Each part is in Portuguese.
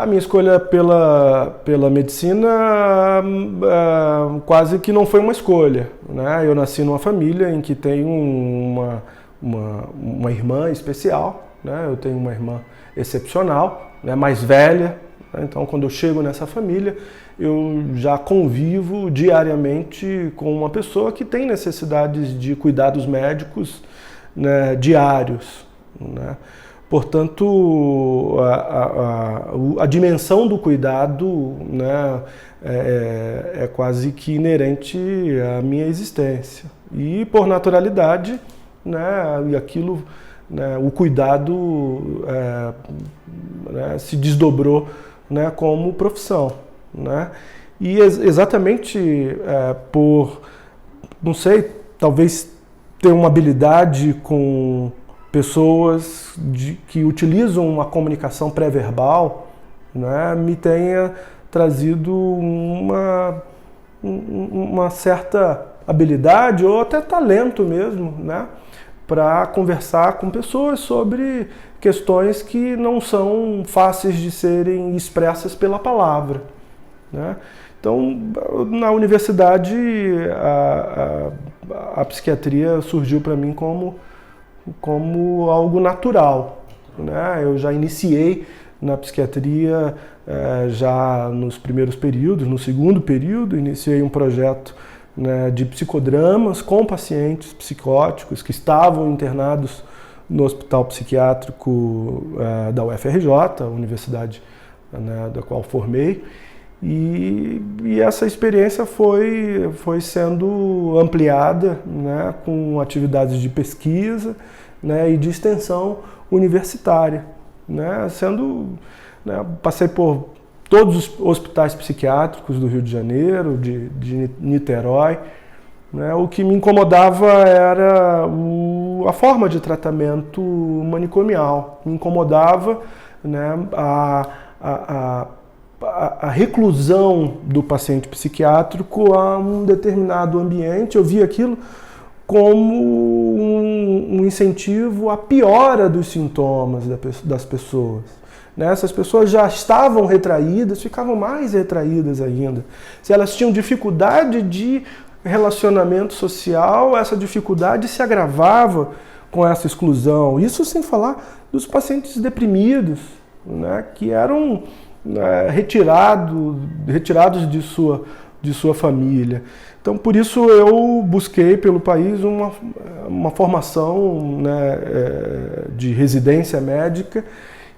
A minha escolha pela medicina quase que não foi uma escolha, né? Eu nasci numa família em que tenho uma irmã especial, né? Eu tenho uma irmã excepcional, né? Mais velha, né? Então quando eu chego nessa família, eu já convivo diariamente com uma pessoa que tem necessidades de cuidados médicos, né, diários, né? Portanto, a dimensão do cuidado, né, é quase que inerente à minha existência. E, por naturalidade, né, e aquilo, né, o cuidado né, se desdobrou, né, como profissão. Né? E exatamente por, não sei, talvez ter uma habilidade com pessoas que utilizam uma comunicação pré-verbal, né, me tenha trazido uma certa habilidade ou até talento mesmo, né, para conversar com pessoas sobre questões que não são fáceis de serem expressas pela palavra. Né? Então, na universidade, a psiquiatria surgiu para mim como algo natural. Né? Eu já iniciei na psiquiatria já nos primeiros períodos, no segundo período, iniciei um projeto, né, de psicodramas com pacientes psicóticos que estavam internados no hospital psiquiátrico da UFRJ, a universidade, né, da qual formei. E essa experiência foi sendo ampliada, né, com atividades de pesquisa, né, e de extensão universitária. Né, passei por todos os hospitais psiquiátricos do Rio de Janeiro, de Niterói. Né, o que me incomodava era a forma de tratamento manicomial. Me incomodava, né, a reclusão do paciente psiquiátrico a um determinado ambiente. Eu via aquilo como um incentivo à piora dos sintomas das pessoas. Né? Essas pessoas já estavam retraídas, ficavam mais retraídas ainda. Se elas tinham dificuldade de relacionamento social, essa dificuldade se agravava com essa exclusão. Isso sem falar dos pacientes deprimidos, né? Que eram retirados de sua família. Então, por isso eu busquei pelo país uma formação, né, de residência médica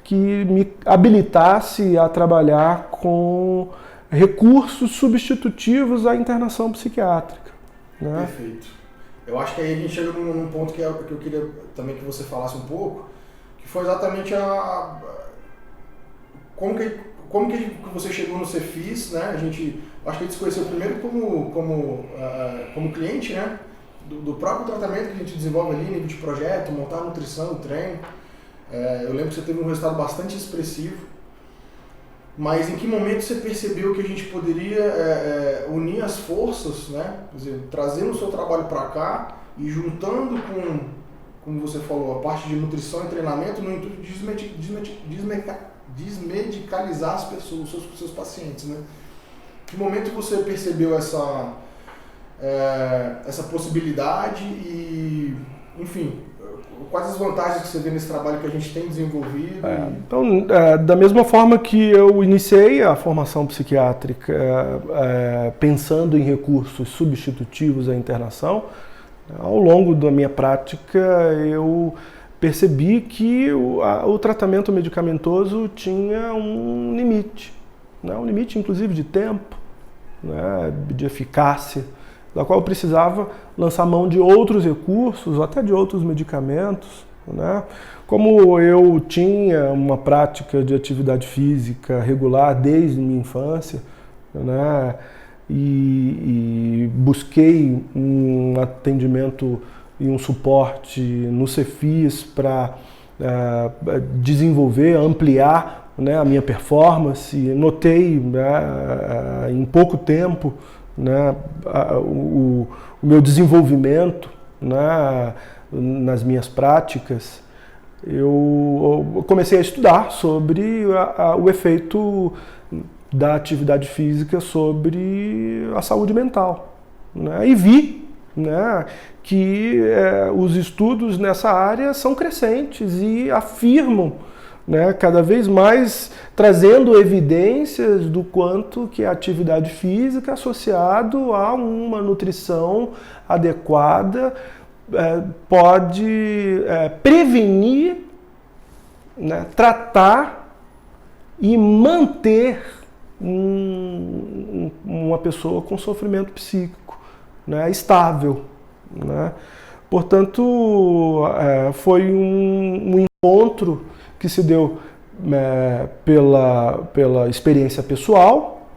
que me habilitasse a trabalhar com recursos substitutivos à internação psiquiátrica. Né? Perfeito. Eu acho que aí a gente chega num ponto que eu queria também que você falasse um pouco, que foi exatamente como que você chegou no Cefis, né? Acho que a gente se conheceu primeiro como cliente, né? Do próprio tratamento que a gente desenvolve ali, nível de projeto, montar a nutrição, o treino. Eu lembro que você teve um resultado bastante expressivo, mas em que momento você percebeu que a gente poderia unir as forças, né? Quer dizer, trazendo o seu trabalho para cá e juntando com, como você falou, a parte de nutrição e treinamento no intuito de desmedicalizar as pessoas, os seus pacientes, né? Em que momento você percebeu essa possibilidade e, enfim, quais as vantagens que você vê nesse trabalho que a gente tem desenvolvido? Então, da mesma forma que eu iniciei a formação psiquiátrica pensando em recursos substitutivos à internação, ao longo da minha prática eu percebi que o tratamento medicamentoso tinha um limite, né? Um limite inclusive de tempo, né? De eficácia, da qual eu precisava lançar mão de outros recursos, até de outros medicamentos. Né? Como eu tinha uma prática de atividade física regular desde minha infância, né? E busquei um atendimento e um suporte no Cefis para desenvolver, ampliar, né, a minha performance. Notei, né, em pouco tempo, né, o meu desenvolvimento, né, nas minhas práticas. eu comecei a estudar sobre o efeito da atividade física sobre a saúde mental, né? E vi, né, que os estudos nessa área são crescentes e afirmam, né, cada vez mais trazendo evidências do quanto que a atividade física associado a uma nutrição adequada pode prevenir, né, tratar e manter uma pessoa com sofrimento psíquico, né, estável, né? Portanto, foi um encontro que se deu pela experiência pessoal,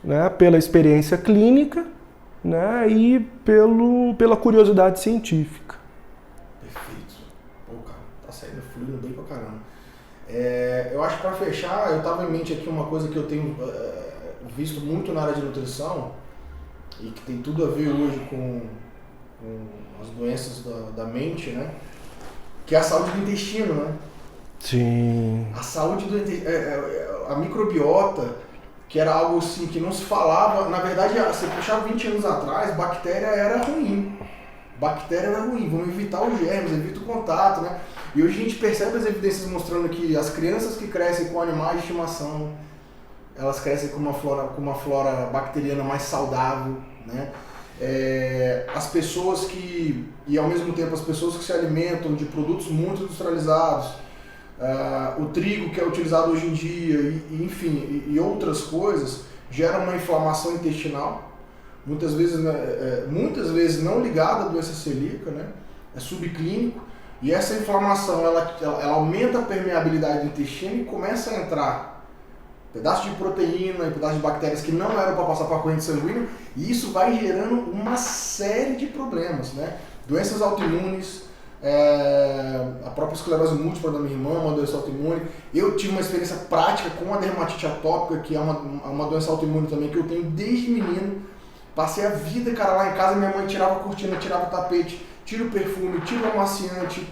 né, pela experiência clínica, né, e pela curiosidade científica. Perfeito. Pô, cara, tá saindo fluido bem pra caramba. Eu acho que para fechar, eu estava em mente aqui uma coisa que eu tenho visto muito na área de nutrição e que tem tudo a ver hoje com as doenças da mente, né? Que é a saúde do intestino, né? Sim. A saúde do intestino, a microbiota, que era algo assim que não se falava. Na verdade, se puxar 20 anos atrás, bactéria era ruim. Bactéria era ruim, vamos evitar os germes, evita o contato, né? E hoje a gente percebe as evidências mostrando que as crianças que crescem com animais de estimação, elas crescem com uma flora bacteriana mais saudável, né? As pessoas e ao mesmo tempo as pessoas que se alimentam de produtos muito industrializados, o trigo que é utilizado hoje em dia, enfim, e outras coisas, geram uma inflamação intestinal, muitas vezes não ligada à doença celíaca, né? É subclínico. E essa inflamação, ela aumenta a permeabilidade do intestino e começa a entrar pedaços de proteína e pedaços de bactérias que não eram para passar para a corrente sanguínea, e isso vai gerando uma série de problemas, né? Doenças autoimunes, a própria esclerose múltipla da minha irmã, uma doença autoimune. Eu tive uma experiência prática com a dermatite atópica, que é uma doença autoimune também, que eu tenho desde menino. Passei a vida, cara, lá em casa, minha mãe tirava a cortina, tirava o tapete, tira o perfume, tira o amaciante.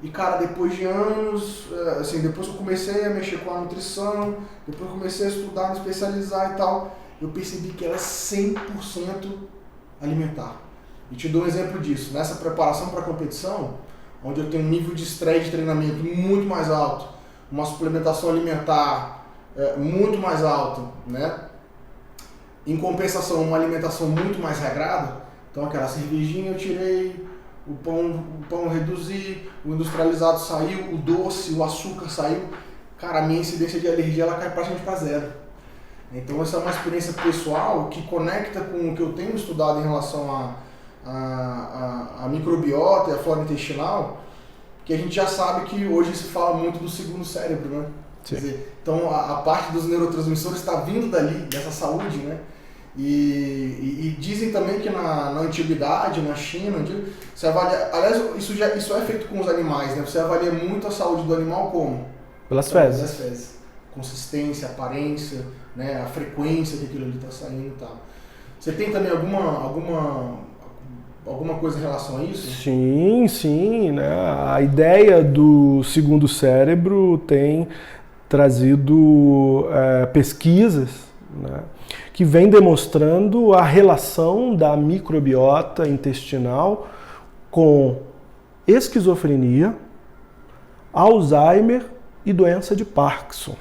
E, cara, depois de anos, assim, depois que eu comecei a mexer com a nutrição, depois que eu comecei a estudar, me especializar e tal, eu percebi que era 100% alimentar. E te dou um exemplo disso. Nessa preparação para a competição, onde eu tenho um nível de estresse de treinamento muito mais alto, uma suplementação alimentar muito mais alta, né? Em compensação, uma alimentação muito mais regrada. Então, aquela cervejinha eu tirei, o pão reduzi, o industrializado saiu, o doce, o açúcar saiu. Cara, a minha incidência de alergia ela cai praticamente para zero. Então, essa é uma experiência pessoal que conecta com o que eu tenho estudado em relação a microbiota e a flora intestinal, que a gente já sabe que hoje se fala muito do segundo cérebro, né? Quer dizer, então a parte dos neurotransmissores está vindo dali, dessa saúde, né? E dizem também que na antiguidade, na China, você avalia, aliás, isso é feito com os animais, né? Você avalia muito a saúde do animal como? Pelas fezes. Pelas fezes. Consistência, aparência, né? A frequência que aquilo ali está saindo e tal. Você tem também alguma coisa em relação a isso? Sim, né? A ideia do segundo cérebro tem trazido pesquisas, né, que vem demonstrando a relação da microbiota intestinal com esquizofrenia, Alzheimer e doença de Parkinson.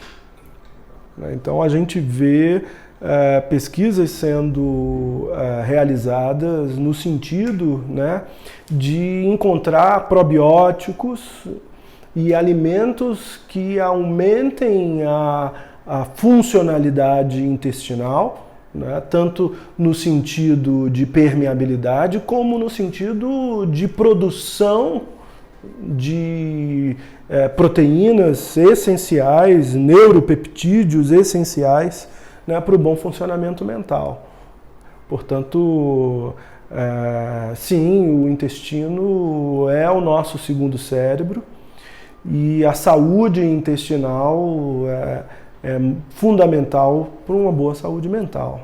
Então a gente vê pesquisas sendo realizadas no sentido, né, de encontrar probióticos e alimentos que aumentem a funcionalidade intestinal, né, tanto no sentido de permeabilidade como no sentido de produção de proteínas essenciais, neuropeptídeos essenciais, né, para o bom funcionamento mental. Portanto, sim, o intestino é o nosso segundo cérebro e a saúde intestinal é fundamental para uma boa saúde mental.